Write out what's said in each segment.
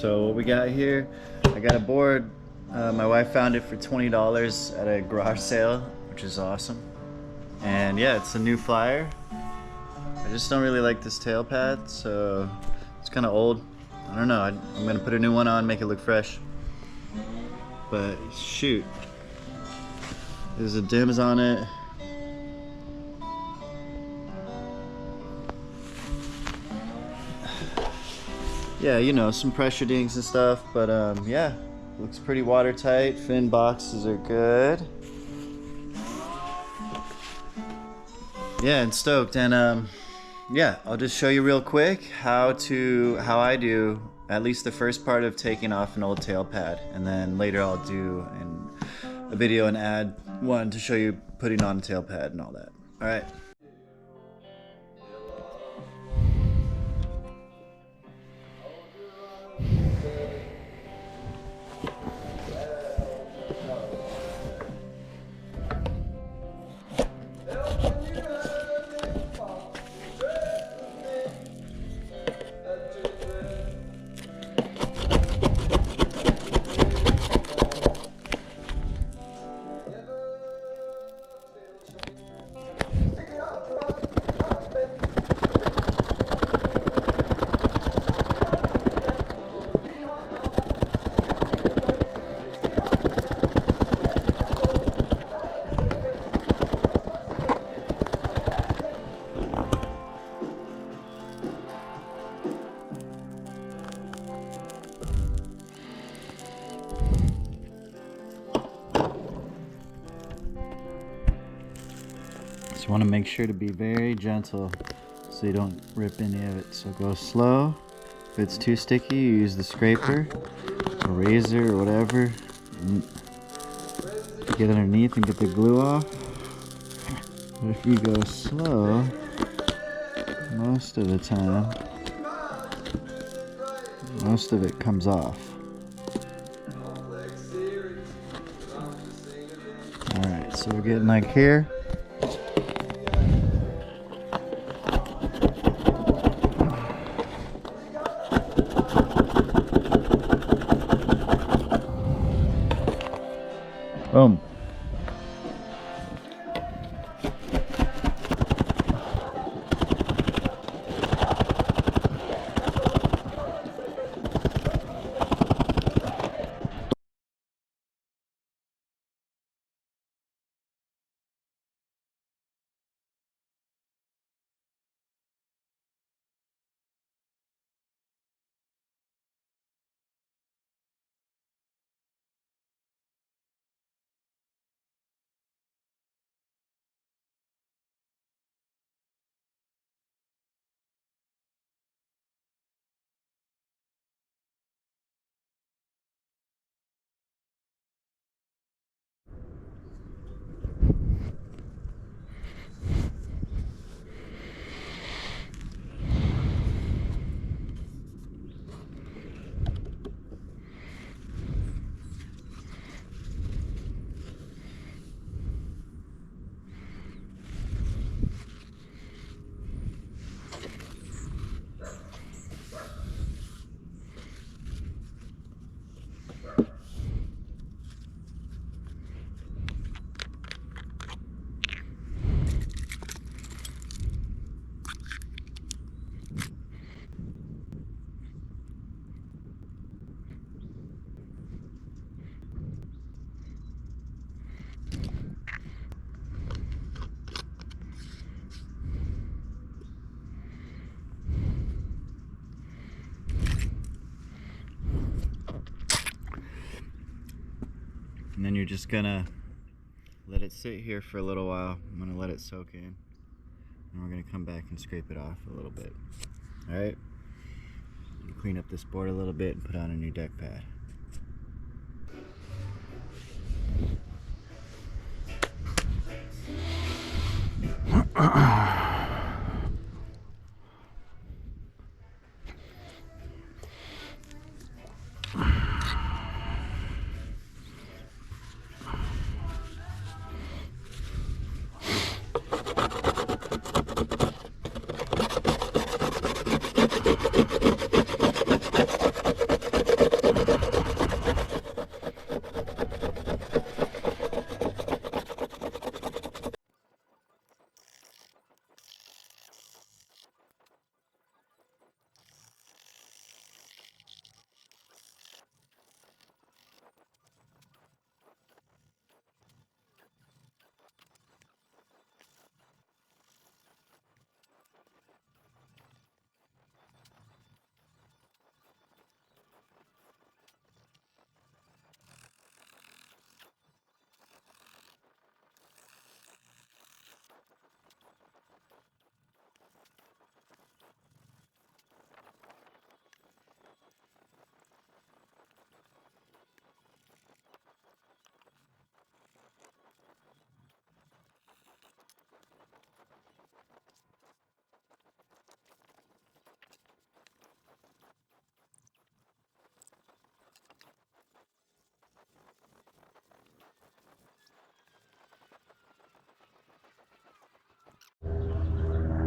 So what we got here, I got a board. My wife found it for $20 at a garage sale, which is awesome. And yeah, it's a new flyer. I just don't really like this tail pad, so it's kind of old. I don't know, I'm gonna put a new one on, make it look fresh. But shoot, there's a dims on it. Yeah, you know, some pressure dings and stuff, but yeah, looks pretty watertight. Fin boxes are good. Yeah, and stoked. And yeah, I'll just show you real quick how I do at least the first part of taking off an old tail pad, and then later I'll do a video and add one to show you putting on a tail pad and all that. All right. You want to make sure to be very gentle so you don't rip any of it. So go slow. If it's too sticky, you use the scraper, a razor or whatever, and get underneath and get the glue off. But if you go slow, most of the time, most of it comes off. Alright, so we're getting like here. Boom. And then you're just gonna let it sit here for a little while. I'm gonna let it soak in, and we're gonna come back and scrape it off a little bit. All right, clean up this board a little bit and put on a new deck pad.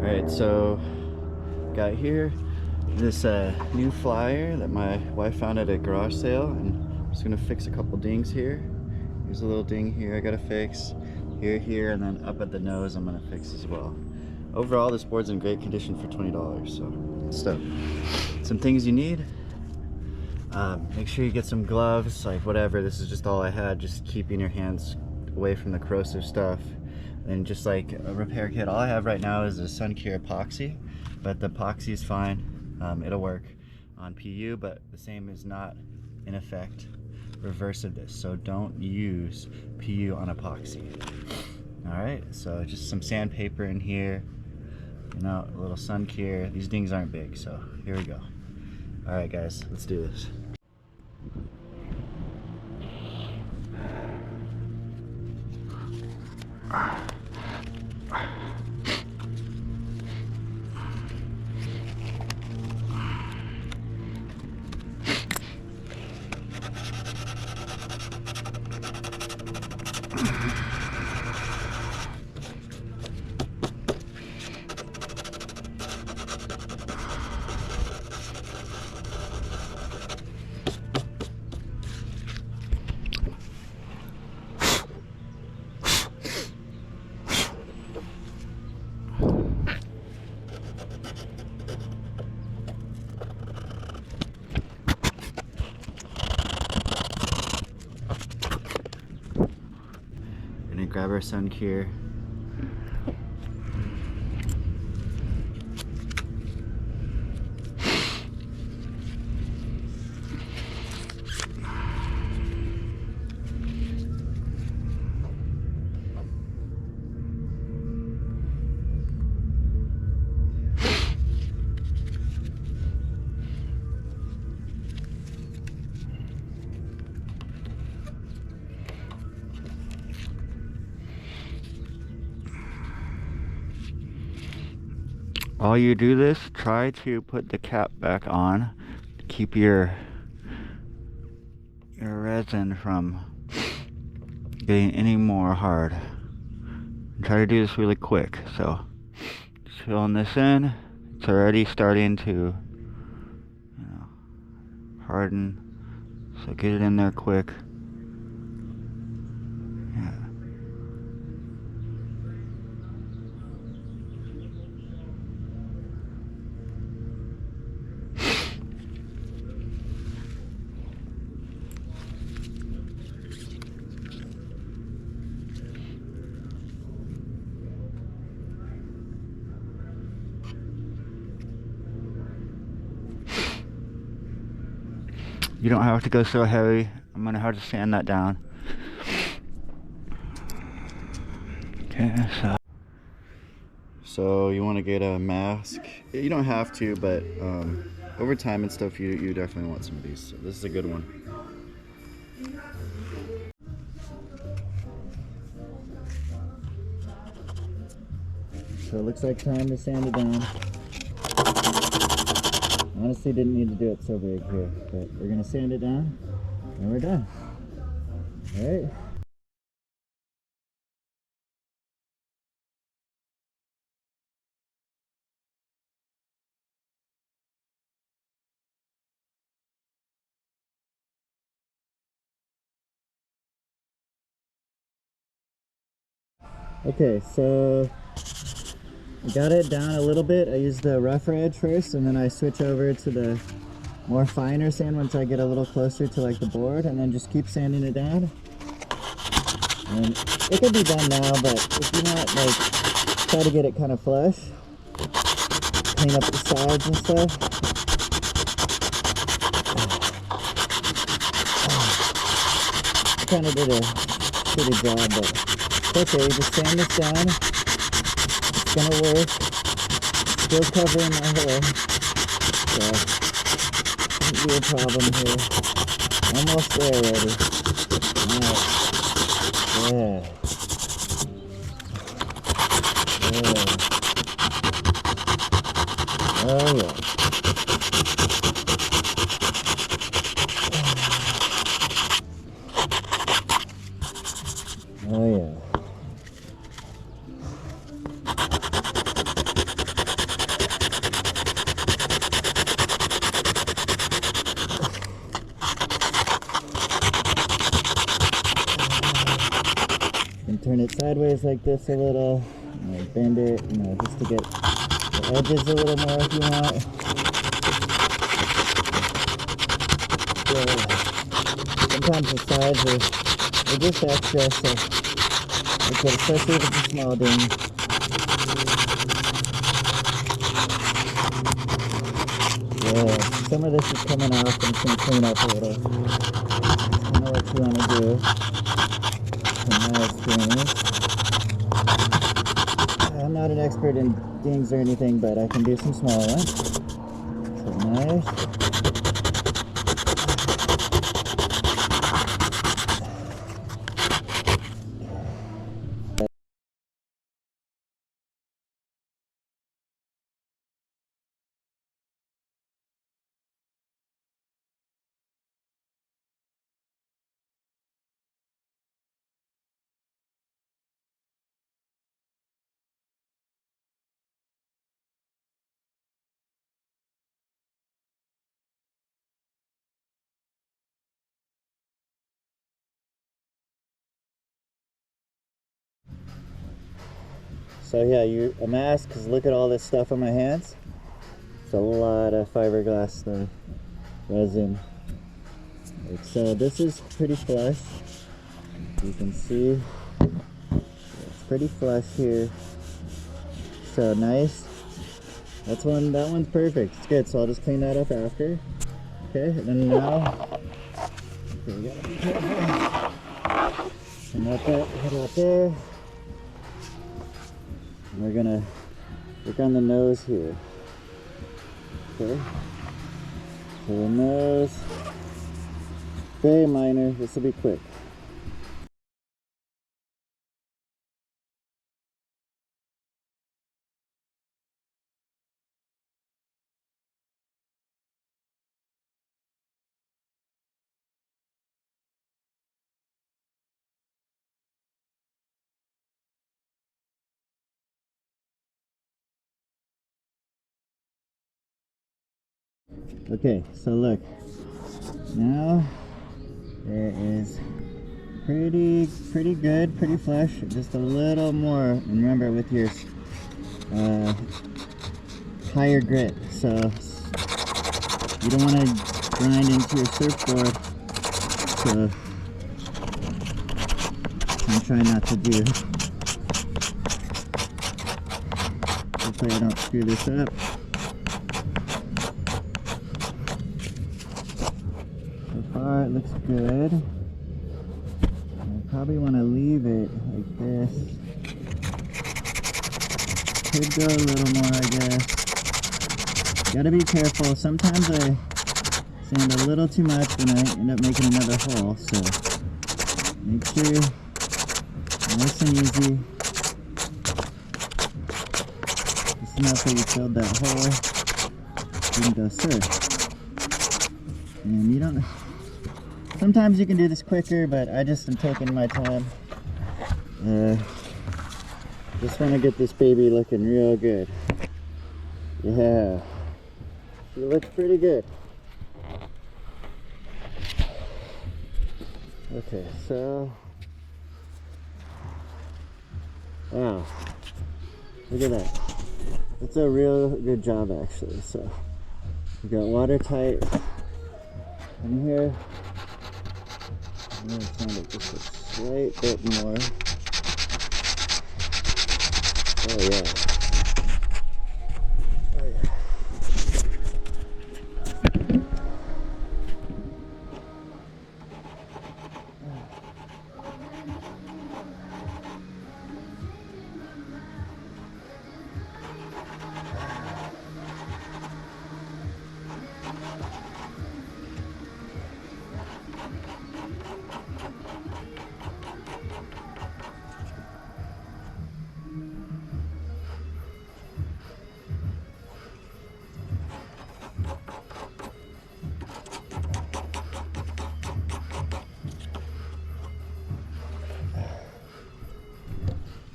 Alright, so got here this new flyer that my wife found at a garage sale, and I'm just gonna fix a couple dings here. There's a little ding here I gotta fix, here, and then up at the nose I'm gonna fix as well. Overall, this board's in great condition for $20, so some things you need. Make sure you get some gloves, like whatever. This is just all I had, just keeping your hands away from the corrosive stuff. And just like a repair kit, all I have right now is a sun cure epoxy, but the epoxy is fine. It'll work on PU, but the same is not in effect reverse of this, so don't use PU on epoxy. All right, so just some sandpaper in here, you know, a little sun cure. These dings aren't big, so here we go. All right guys, let's do this. Grab our sun cure. While you do this, try to put the cap back on to keep your resin from getting any more hard. And try to do this really quick. So just filling this in, it's already starting to, you know, harden. So get it in there quick. Yeah. You don't have to go so heavy. I'm gonna have to sand that down. Okay, so you want to get a mask. You don't have to, but over time and stuff, you definitely want some of these. So this is a good one. So it looks like time to sand it down. Honestly, didn't need to do it so big here, but we're gonna sand it down and we're done. All right. Okay, so I got it down a little bit. I used the rougher edge first, and then I switch over to the more finer sand once I get a little closer to like the board, and then just keep sanding it down. And it could be done now, but if you want, like, try to get it kind of flush, clean up the sides and stuff. I kind of did a shitty job, but it's okay. Just sand this down. It's gonna work. Still covering my hair, so shouldn't be a problem here. Almost there already. Alright. Yeah. Yeah. Oh yeah. Oh yeah. turn it sideways like this a little, bend it, just to get the edges a little more if you want. So, sometimes the sides are just extra, so it's good, especially if it's a small ding. Yeah, some of this is coming off. I'm just going to clean up a little. That's kind of what you want to do, from my experience. I'm not an expert in dings or anything, but I can do some small ones. So nice. So yeah, a mask, because look at all this stuff on my hands. It's a lot of fiberglass stuff, resin. So this is pretty flush. You can see it's pretty flush here. So nice. That one's perfect. It's good. So I'll just clean that up after. Okay, and then now, okay, we gotta be careful. And let that head out there. And we're gonna work on the nose here. Okay. So the nose, very minor. This will be quick. Okay, so look, now there is pretty good, pretty flush, just a little more, and remember with your higher grit, so you don't want to grind into your surfboard, so I'm trying not to do. Hopefully I don't screw this up. It looks good. I probably want to leave it like this. Could go a little more, I guess. Gotta be careful. Sometimes I sand a little too much and I end up making another hole. So make sure nice and easy. Just enough that you filled that hole. You can go surf. And you don't. Sometimes you can do this quicker, but I just am taking my time. Just want to get this baby looking real good. Yeah, she looks pretty good. Okay, so wow, look at that. It's a real good job actually. So we got watertight in here. I'm going to find it just a slight bit more. Oh yeah. Oh yeah.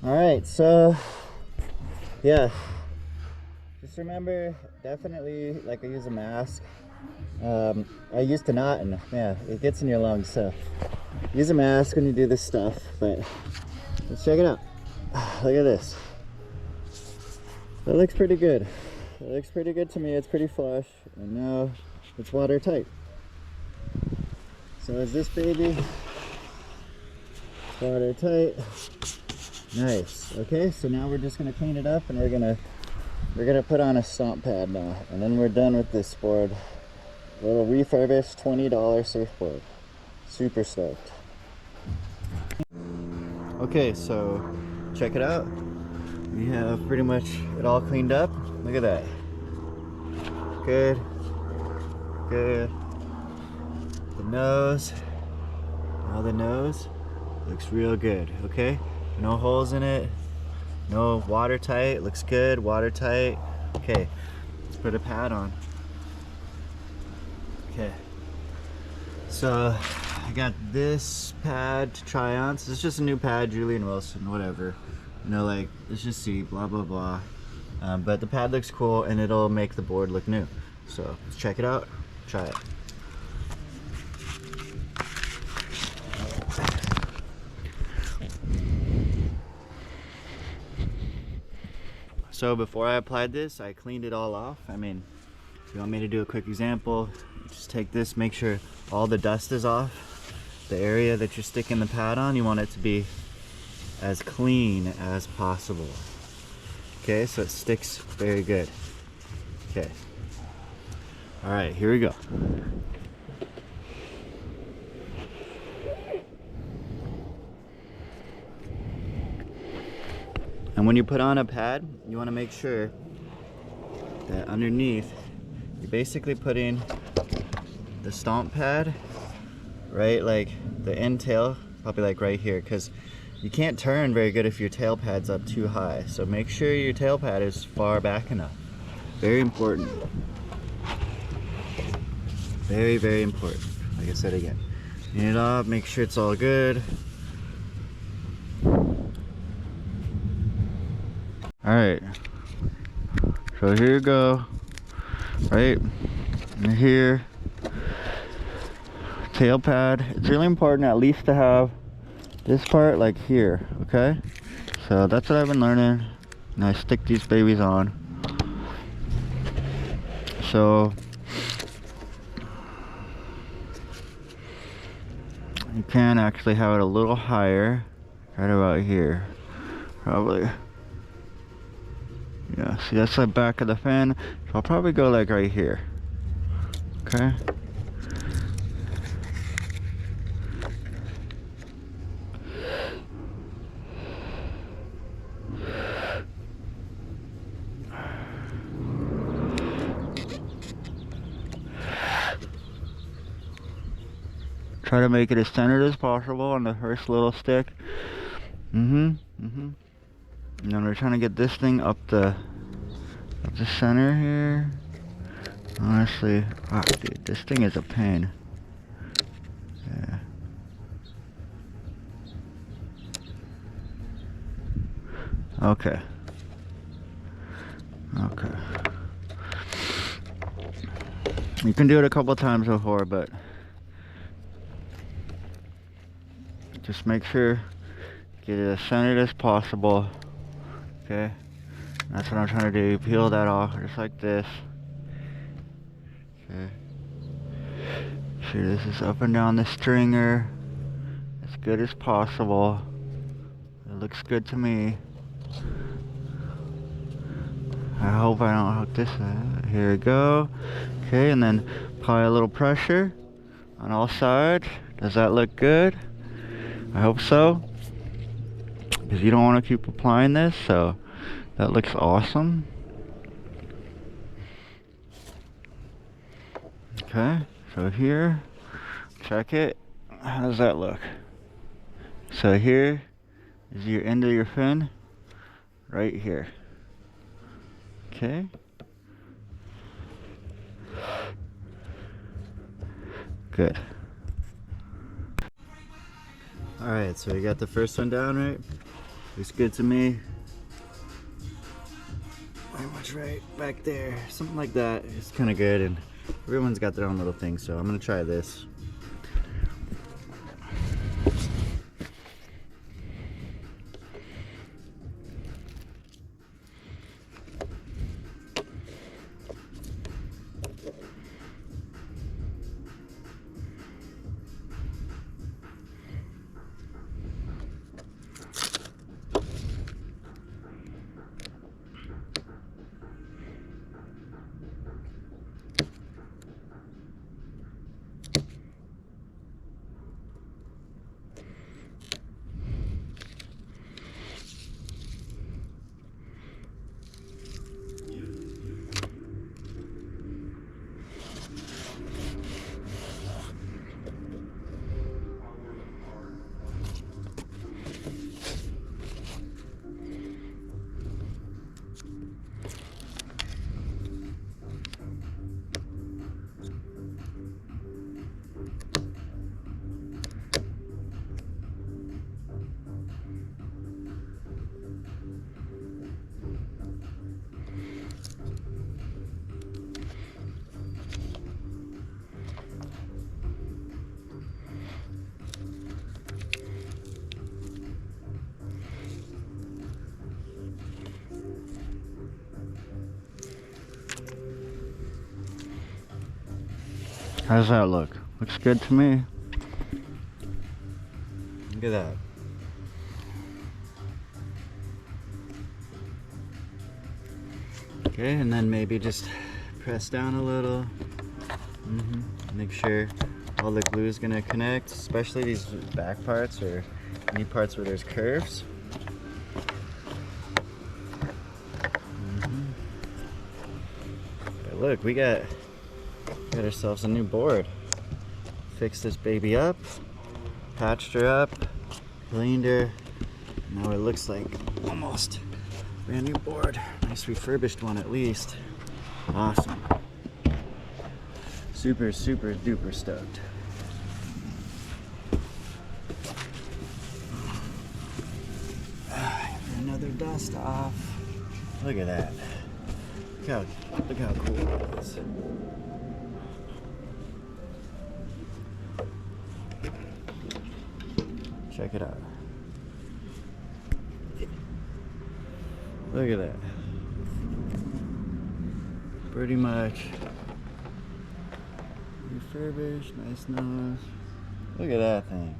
Alright, so yeah, just remember, definitely, like, I use a mask. I used to not, and yeah, it gets in your lungs, so use a mask when you do this stuff. But Let's check it out. Look at this. That looks pretty good. It looks pretty good to me. It's pretty flush, and now it's watertight. So is this baby watertight? Nice. Okay, so now we're just gonna clean it up, and we're gonna put on a stomp pad now, and then we're done with this board. Little refurbished $20 surfboard. Super stoked. Okay, so check it out. We have pretty much it all cleaned up. Look at that. Good. Good. The nose. Now the nose looks real good. Okay? No holes in it. No watertight. Looks good. Watertight. Okay. Let's put a pad on. Okay. So I got this pad to try on. So it's just a new pad, Julian Wilson, whatever. You know, like, let's just see, blah, blah, blah. But the pad looks cool, and it'll make the board look new. So let's check it out, try it. So before I applied this, I cleaned it all off. I mean, if you want me to do a quick example, just take this, make sure all the dust is off. The area that you're sticking the pad on, you want it to be as clean as possible. Okay, so it sticks very good. Okay. All right, here we go. And when you put on a pad, you want to make sure that underneath, you're basically putting the stomp pad, right, like the end tail, probably like right here, because you can't turn very good if your tail pad's up too high. So make sure your tail pad is far back enough. Very important. Very, very important. Like I said again. Clean it up, make sure it's all good. Alright. So here you go. Right in here. Tail pad. It's really important at least to have this part like here, okay? So that's what I've been learning, and I stick these babies on. So you can actually have it a little higher, right about here, probably. Yeah, see, that's the back of the fin, so I'll probably go like right here, okay? Try to make it as centered as possible on the first little stick. And then we're trying to get this thing up the center here. Honestly, wow, dude, this thing is a pain. Yeah. Okay. Okay. You can do it a couple times before, but just make sure get it as centered as possible. Okay, that's what I'm trying to do. Peel that off just like this. Okay, sure this is up and down the stringer as good as possible. It looks good to me. I hope I don't hook this out. Here we go. Okay, and then apply a little pressure on all sides. Does that look good? I hope so, because you don't want to keep applying this, so that looks awesome. Okay, so here, check it. How does that look? So here is your end of your fin, right here. Okay. Good. Alright, so we got the first one down, right? Looks good to me. Pretty much right back there. Something like that. It's kind of good, and everyone's got their own little thing, so I'm going to try this. How does that look? Looks good to me. Look at that. Okay, and then maybe just press down a little. Make sure all the glue is gonna connect, especially these back parts or any parts where there's curves. But look, we got ourselves a new board. Fixed this baby up, patched her up, cleaned her. Now it looks like almost brand new board. Nice refurbished one at least. Awesome. Super, super duper stoked. Another dust off. Look at that. Look how cool it is. Check it out. Look at that. Pretty much refurbished, nice nose. Look at that thing.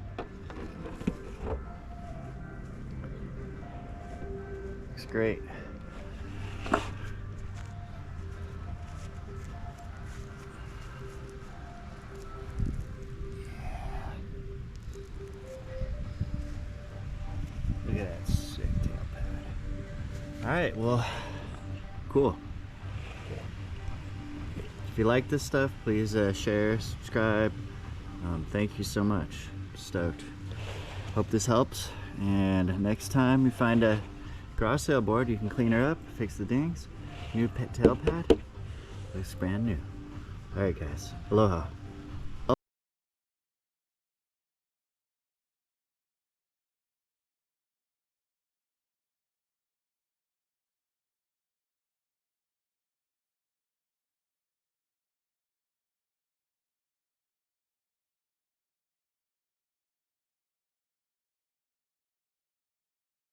Looks great. Look at that sick tailpad. Alright, well, cool. If you like this stuff, please share, subscribe. Thank you so much. Stoked. Hope this helps. And next time you find a garage sale board, you can clean her up, fix the dings. New tailpad. Looks brand new. Alright guys, aloha.